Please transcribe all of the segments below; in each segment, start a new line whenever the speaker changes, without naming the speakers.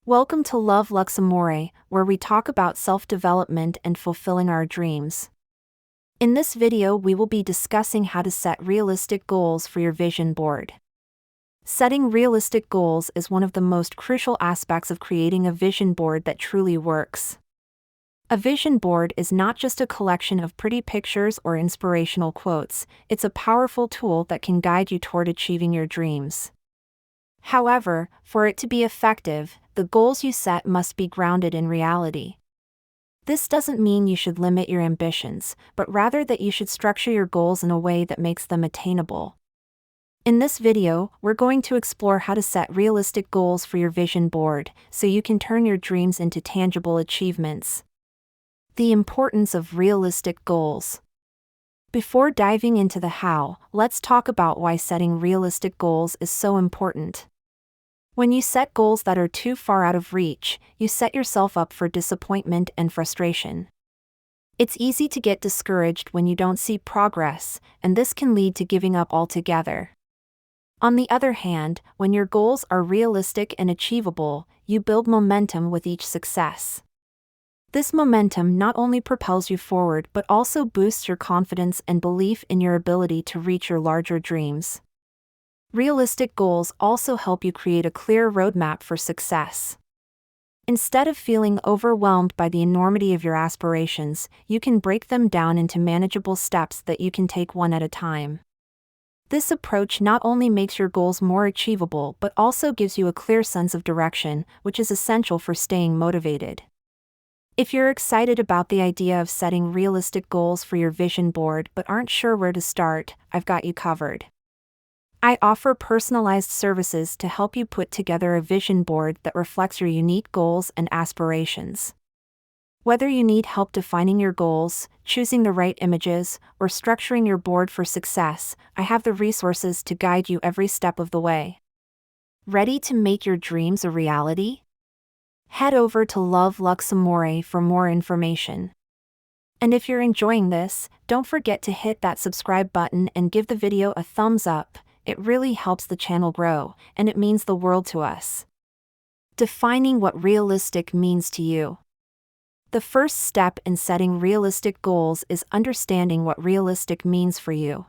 Welcome to Luxe Amore, where we talk about self-development and fulfilling our dreams. In this video, we will be discussing how to set realistic goals for your vision board. Setting realistic goals is one of the most crucial aspects of creating a vision board that truly works. A vision board is not just a collection of pretty pictures or inspirational quotes, it's a powerful tool that can guide you toward achieving your dreams. However, for it to be effective, the goals you set must be grounded in reality. This doesn't mean you should limit your ambitions, but rather that you should structure your goals in a way that makes them attainable. In this video, we're going to explore how to set realistic goals for your vision board, so you can turn your dreams into tangible achievements. The importance of realistic goals. Before diving into the how, let's talk about why setting realistic goals is so important. When you set goals that are too far out of reach, you set yourself up for disappointment and frustration. It's easy to get discouraged when you don't see progress, and this can lead to giving up altogether. On the other hand, when your goals are realistic and achievable, you build momentum with each success. This momentum not only propels you forward but also boosts your confidence and belief in your ability to reach your larger dreams. Realistic goals also help you create a clear roadmap for success. Instead of feeling overwhelmed by the enormity of your aspirations, you can break them down into manageable steps that you can take one at a time. This approach not only makes your goals more achievable but also gives you a clear sense of direction, which is essential for staying motivated. If you're excited about the idea of setting realistic goals for your vision board but aren't sure where to start, I've got you covered. I offer personalized services to help you put together a vision board that reflects your unique goals and aspirations. Whether you need help defining your goals, choosing the right images, or structuring your board for success, I have the resources to guide you every step of the way. Ready to make your dreams a reality? Head over to Luxe Amore for more information. And if you're enjoying this, don't forget to hit that subscribe button and give the video a thumbs up. It really helps the channel grow, and it means the world to us. Defining what realistic means to you. The first step in setting realistic goals is understanding what realistic means for you.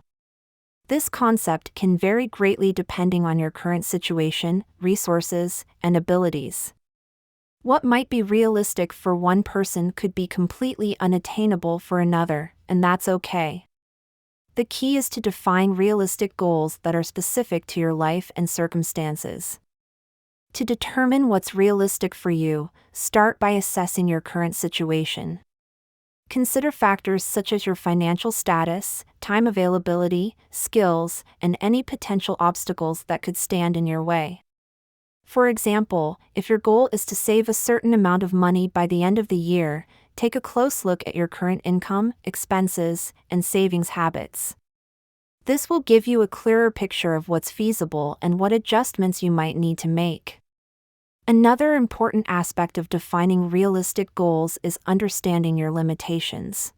This concept can vary greatly depending on your current situation, resources, and abilities. What might be realistic for one person could be completely unattainable for another, and that's okay. The key is to define realistic goals that are specific to your life and circumstances. To determine what's realistic for you, start by assessing your current situation. Consider factors such as your financial status, time availability, skills, and any potential obstacles that could stand in your way. For example, if your goal is to save a certain amount of money by the end of the year, take a close look at your current income, expenses, and savings habits. This will give you a clearer picture of what's feasible and what adjustments you might need to make. Another important aspect of defining realistic goals is understanding your limitations.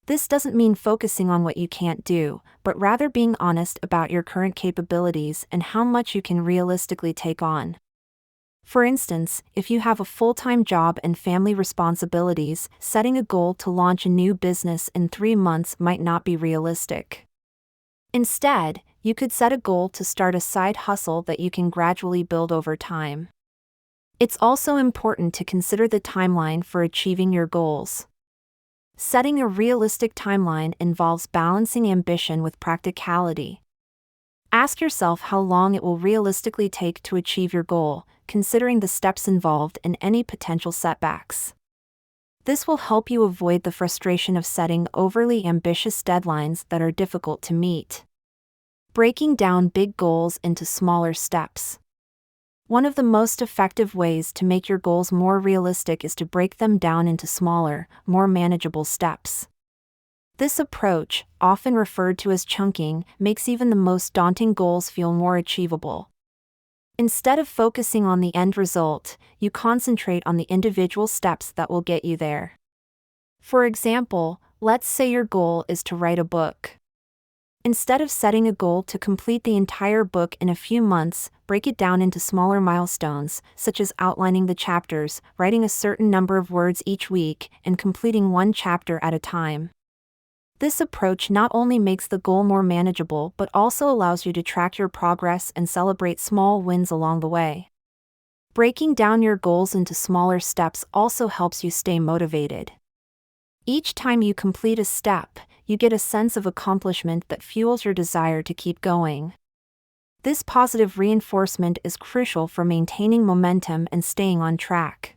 This doesn't mean focusing on what you can't do, but rather being honest about your current capabilities and how much you can realistically take on. For instance, if you have a full-time job and family responsibilities, setting a goal to launch a new business in 3 months might not be realistic. Instead, you could set a goal to start a side hustle that you can gradually build over time. It's also important to consider the timeline for achieving your goals. Setting a realistic timeline involves balancing ambition with practicality. Ask yourself how long it will realistically take to achieve your goal, considering the steps involved and any potential setbacks. This will help you avoid the frustration of setting overly ambitious deadlines that are difficult to meet. Breaking down big goals into smaller steps. One of the most effective ways to make your goals more realistic is to break them down into smaller, more manageable steps. This approach, often referred to as chunking, makes even the most daunting goals feel more achievable. Instead of focusing on the end result, you concentrate on the individual steps that will get you there. For example, let's say your goal is to write a book. Instead of setting a goal to complete the entire book in a few months, break it down into smaller milestones, such as outlining the chapters, writing a certain number of words each week, and completing one chapter at a time. This approach not only makes the goal more manageable but also allows you to track your progress and celebrate small wins along the way. Breaking down your goals into smaller steps also helps you stay motivated. Each time you complete a step, you get a sense of accomplishment that fuels your desire to keep going. This positive reinforcement is crucial for maintaining momentum and staying on track.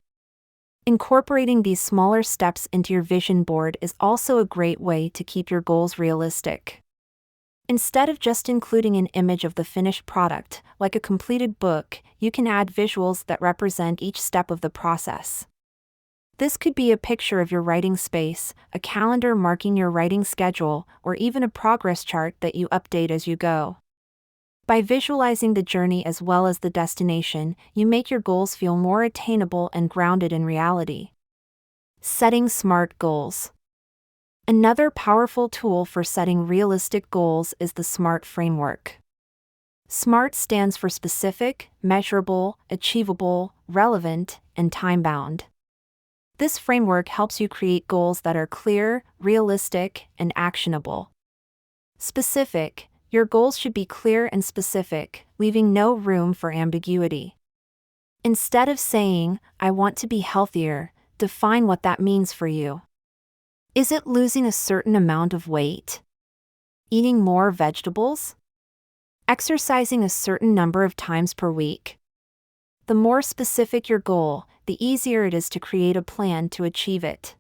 Incorporating these smaller steps into your vision board is also a great way to keep your goals realistic. Instead of just including an image of the finished product, like a completed book, you can add visuals that represent each step of the process. This could be a picture of your writing space, a calendar marking your writing schedule, or even a progress chart that you update as you go. By visualizing the journey as well as the destination, you make your goals feel more attainable and grounded in reality. Setting SMART goals. Another powerful tool for setting realistic goals is the SMART framework. SMART stands for specific, measurable, achievable, relevant, and time-bound. This framework helps you create goals that are clear, realistic, and actionable. Specific. Your goals should be clear and specific, leaving no room for ambiguity. Instead of saying, "I want to be healthier," define what that means for you. Is it losing a certain amount of weight? Eating more vegetables? Exercising a certain number of times per week? The more specific your goal, the easier it is to create a plan to achieve it.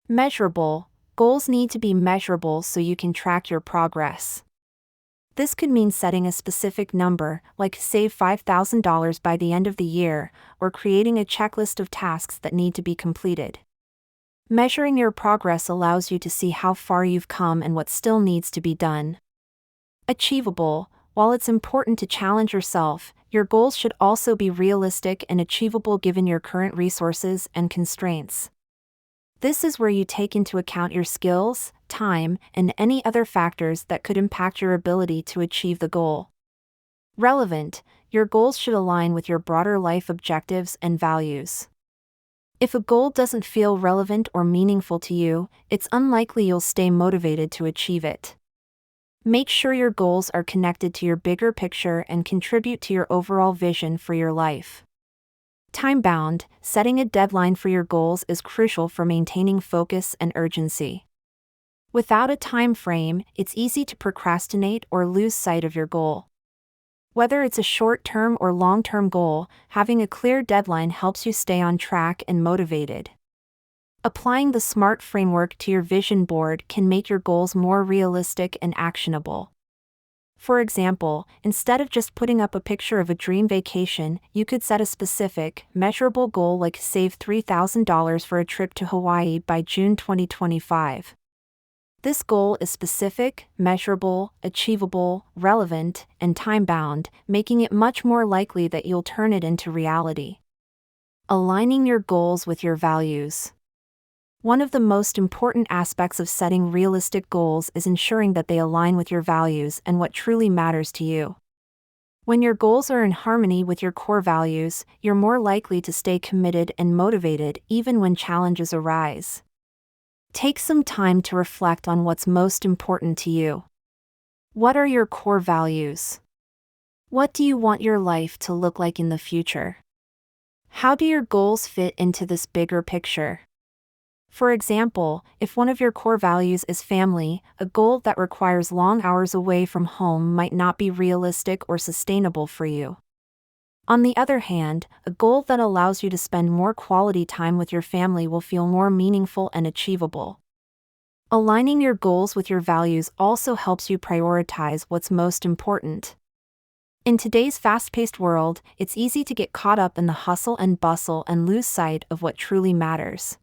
Measurable. Goals need to be measurable so you can track your progress. This could mean setting a specific number, like save $5,000 by the end of the year, or creating a checklist of tasks that need to be completed. Measuring your progress allows you to see how far you've come and what still needs to be done. Achievable. While it's important to challenge yourself, your goals should also be realistic and achievable given your current resources and constraints. This is where you take into account your skills, time, and any other factors that could impact your ability to achieve the goal. Relevant. Your goals should align with your broader life objectives and values. If a goal doesn't feel relevant or meaningful to you, it's unlikely you'll stay motivated to achieve it. Make sure your goals are connected to your bigger picture and contribute to your overall vision for your life. Time-bound. Setting a deadline for your goals is crucial for maintaining focus and urgency. Without a time frame, it's easy to procrastinate or lose sight of your goal. Whether it's a short-term or long-term goal, having a clear deadline helps you stay on track and motivated. Applying the SMART framework to your vision board can make your goals more realistic and actionable. For example, instead of just putting up a picture of a dream vacation, you could set a specific, measurable goal like save $3,000 for a trip to Hawaii by June 2025. This goal is specific, measurable, achievable, relevant, and time-bound, making it much more likely that you'll turn it into reality. Aligning your goals with your values. One of the most important aspects of setting realistic goals is ensuring that they align with your values and what truly matters to you. When your goals are in harmony with your core values, you're more likely to stay committed and motivated even when challenges arise. Take some time to reflect on what's most important to you. What are your core values? What do you want your life to look like in the future? How do your goals fit into this bigger picture? For example, if one of your core values is family, a goal that requires long hours away from home might not be realistic or sustainable for you. On the other hand, a goal that allows you to spend more quality time with your family will feel more meaningful and achievable. Aligning your goals with your values also helps you prioritize what's most important. In today's fast-paced world, it's easy to get caught up in the hustle and bustle and lose sight of what truly matters.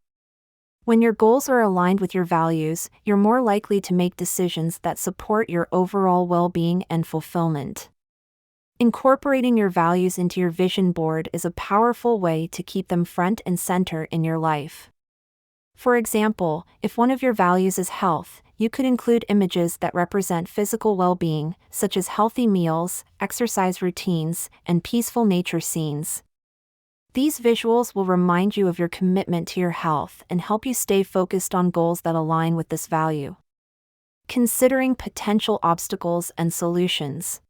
When your goals are aligned with your values, you're more likely to make decisions that support your overall well-being and fulfillment. Incorporating your values into your vision board is a powerful way to keep them front and center in your life. For example, if one of your values is health, you could include images that represent physical well-being, such as healthy meals, exercise routines, and peaceful nature scenes. These visuals will remind you of your commitment to your health and help you stay focused on goals that align with this value. Considering potential obstacles and solutions.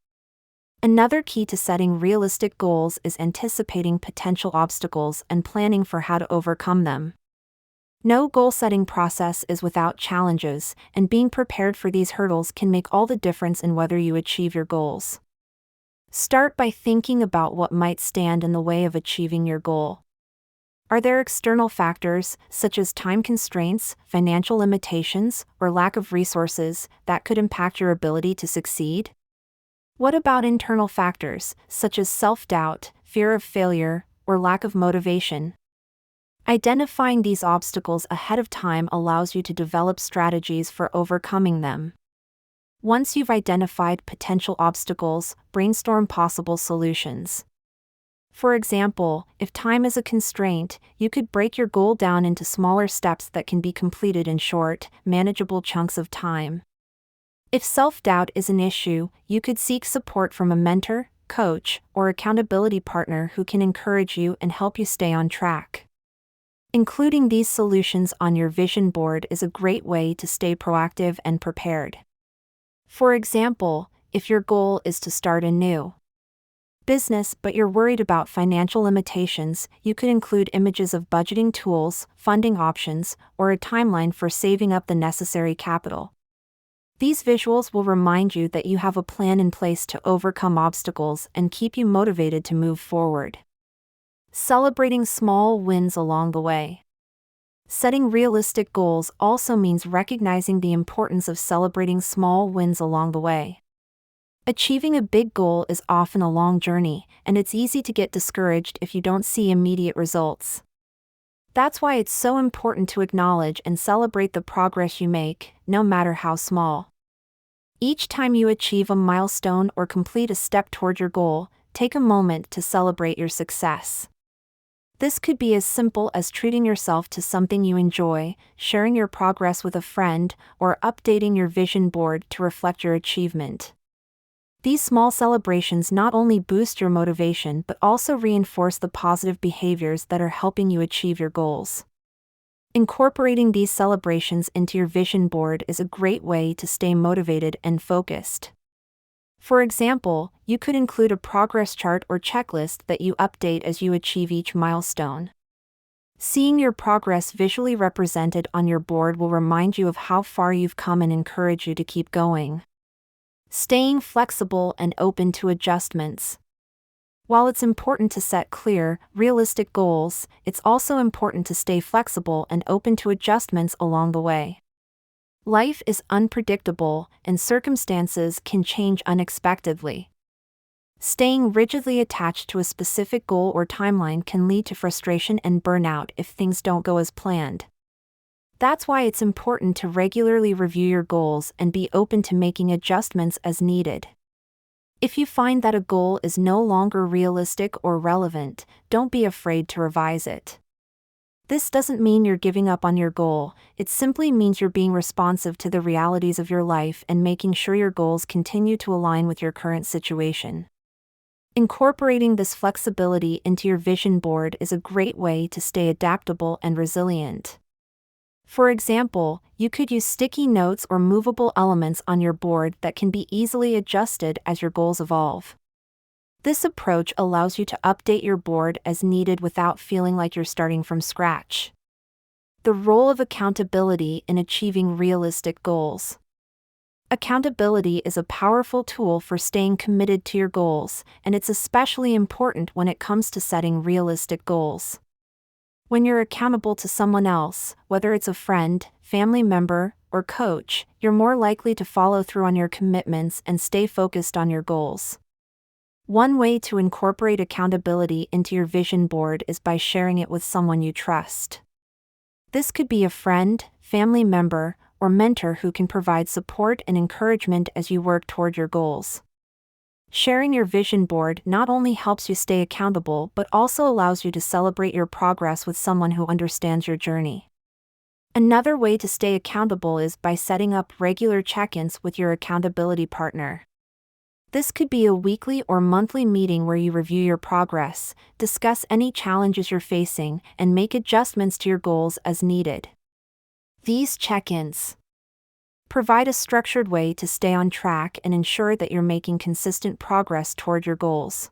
Another key to setting realistic goals is anticipating potential obstacles and planning for how to overcome them. No goal-setting process is without challenges, and being prepared for these hurdles can make all the difference in whether you achieve your goals. Start by thinking about what might stand in the way of achieving your goal. Are there external factors, such as time constraints, financial limitations, or lack of resources, that could impact your ability to succeed? What about internal factors, such as self-doubt, fear of failure, or lack of motivation? Identifying these obstacles ahead of time allows you to develop strategies for overcoming them. Once you've identified potential obstacles, brainstorm possible solutions. For example, if time is a constraint, you could break your goal down into smaller steps that can be completed in short, manageable chunks of time. If self-doubt is an issue, you could seek support from a mentor, coach, or accountability partner who can encourage you and help you stay on track. Including these solutions on your vision board is a great way to stay proactive and prepared. For example, if your goal is to start a new business but you're worried about financial limitations, you could include images of budgeting tools, funding options, or a timeline for saving up the necessary capital. These visuals will remind you that you have a plan in place to overcome obstacles and keep you motivated to move forward. Celebrating small wins along the way. Setting realistic goals also means recognizing the importance of celebrating small wins along the way. Achieving a big goal is often a long journey, and it's easy to get discouraged if you don't see immediate results. That's why it's so important to acknowledge and celebrate the progress you make, no matter how small. Each time you achieve a milestone or complete a step toward your goal, take a moment to celebrate your success. This could be as simple as treating yourself to something you enjoy, sharing your progress with a friend, or updating your vision board to reflect your achievement. These small celebrations not only boost your motivation but also reinforce the positive behaviors that are helping you achieve your goals. Incorporating these celebrations into your vision board is a great way to stay motivated and focused. For example, you could include a progress chart or checklist that you update as you achieve each milestone. Seeing your progress visually represented on your board will remind you of how far you've come and encourage you to keep going. Staying flexible and open to adjustments. While it's important to set clear, realistic goals, it's also important to stay flexible and open to adjustments along the way. Life is unpredictable, and circumstances can change unexpectedly. Staying rigidly attached to a specific goal or timeline can lead to frustration and burnout if things don't go as planned. That's why it's important to regularly review your goals and be open to making adjustments as needed. If you find that a goal is no longer realistic or relevant, don't be afraid to revise it. This doesn't mean you're giving up on your goal, it simply means you're being responsive to the realities of your life and making sure your goals continue to align with your current situation. Incorporating this flexibility into your vision board is a great way to stay adaptable and resilient. For example, you could use sticky notes or movable elements on your board that can be easily adjusted as your goals evolve. This approach allows you to update your board as needed without feeling like you're starting from scratch. The role of accountability in achieving realistic goals. Accountability is a powerful tool for staying committed to your goals, and it's especially important when it comes to setting realistic goals. When you're accountable to someone else, whether it's a friend, family member, or coach, you're more likely to follow through on your commitments and stay focused on your goals. One way to incorporate accountability into your vision board is by sharing it with someone you trust. This could be a friend, family member, or mentor who can provide support and encouragement as you work toward your goals. Sharing your vision board not only helps you stay accountable but also allows you to celebrate your progress with someone who understands your journey. Another way to stay accountable is by setting up regular check-ins with your accountability partner. This could be a weekly or monthly meeting where you review your progress, discuss any challenges you're facing, and make adjustments to your goals as needed. These check-ins provide a structured way to stay on track and ensure that you're making consistent progress toward your goals.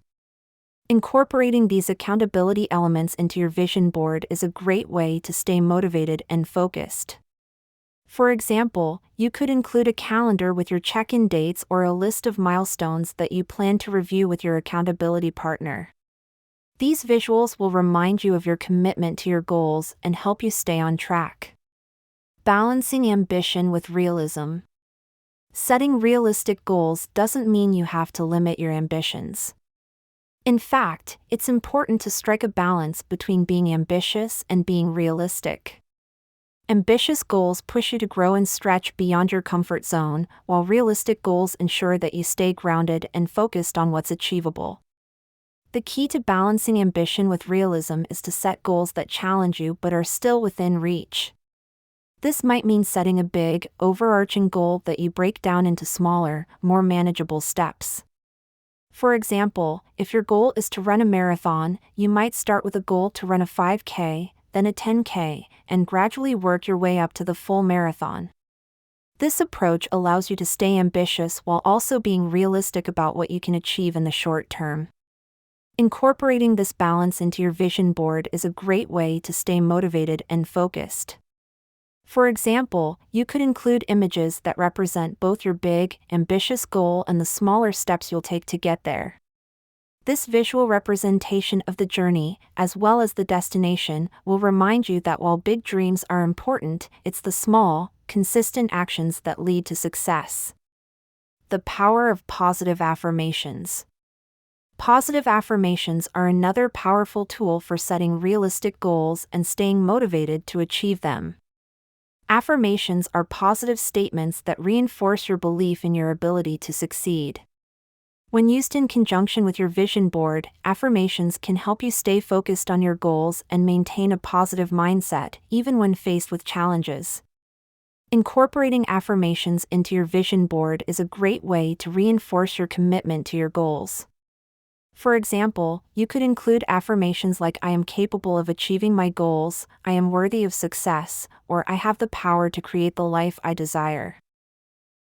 Incorporating these accountability elements into your vision board is a great way to stay motivated and focused. For example, you could include a calendar with your check-in dates or a list of milestones that you plan to review with your accountability partner. These visuals will remind you of your commitment to your goals and help you stay on track. Balancing ambition with realism. Setting realistic goals doesn't mean you have to limit your ambitions. In fact, it's important to strike a balance between being ambitious and being realistic. Ambitious goals push you to grow and stretch beyond your comfort zone, while realistic goals ensure that you stay grounded and focused on what's achievable. The key to balancing ambition with realism is to set goals that challenge you but are still within reach. This might mean setting a big, overarching goal that you break down into smaller, more manageable steps. For example, if your goal is to run a marathon, you might start with a goal to run a 5K, then a 10K, and gradually work your way up to the full marathon. This approach allows you to stay ambitious while also being realistic about what you can achieve in the short term. Incorporating this balance into your vision board is a great way to stay motivated and focused. For example, you could include images that represent both your big, ambitious goal and the smaller steps you'll take to get there. This visual representation of the journey, as well as the destination, will remind you that while big dreams are important, it's the small, consistent actions that lead to success. The power of positive affirmations. Positive affirmations are another powerful tool for setting realistic goals and staying motivated to achieve them. Affirmations are positive statements that reinforce your belief in your ability to succeed. When used in conjunction with your vision board, affirmations can help you stay focused on your goals and maintain a positive mindset, even when faced with challenges. Incorporating affirmations into your vision board is a great way to reinforce your commitment to your goals. For example, you could include affirmations like "I am capable of achieving my goals," "I am worthy of success," or "I have the power to create the life I desire."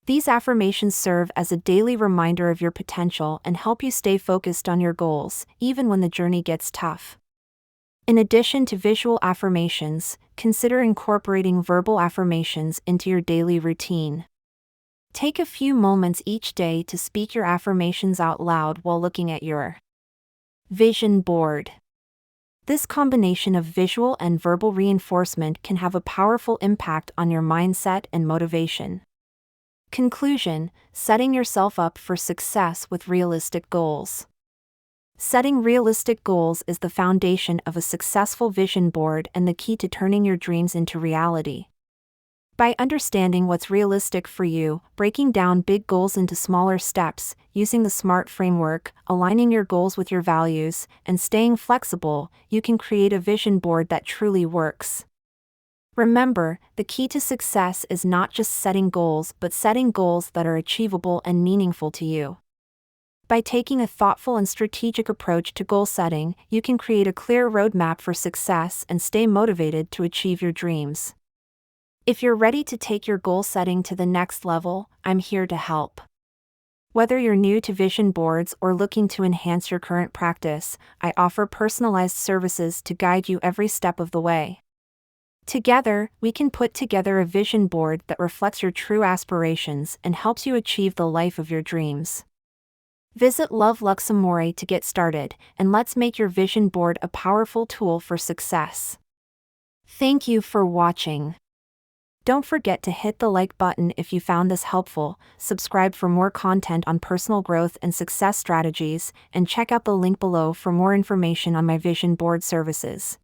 These affirmations serve as a daily reminder of your potential and help you stay focused on your goals, even when the journey gets tough. In addition to visual affirmations, consider incorporating verbal affirmations into your daily routine. Take a few moments each day to speak your affirmations out loud while looking at your vision board. This combination of visual and verbal reinforcement can have a powerful impact on your mindset and motivation. Conclusion: setting yourself up for success with realistic goals. Setting realistic goals is the foundation of a successful vision board and the key to turning your dreams into reality. By understanding what's realistic for you, breaking down big goals into smaller steps, using the SMART framework, aligning your goals with your values, and staying flexible, you can create a vision board that truly works. Remember, the key to success is not just setting goals but setting goals that are achievable and meaningful to you. By taking a thoughtful and strategic approach to goal setting, you can create a clear roadmap for success and stay motivated to achieve your dreams. If you're ready to take your goal setting to the next level, I'm here to help. Whether you're new to vision boards or looking to enhance your current practice, I offer personalized services to guide you every step of the way. Together, we can put together a vision board that reflects your true aspirations and helps you achieve the life of your dreams. Visit Luxe Amore to get started, and let's make your vision board a powerful tool for success. Thank you for watching. Don't forget to hit the like button if you found this helpful, subscribe for more content on personal growth and success strategies, and check out the link below for more information on my vision board services.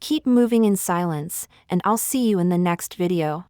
Keep moving in silence, and I'll see you in the next video.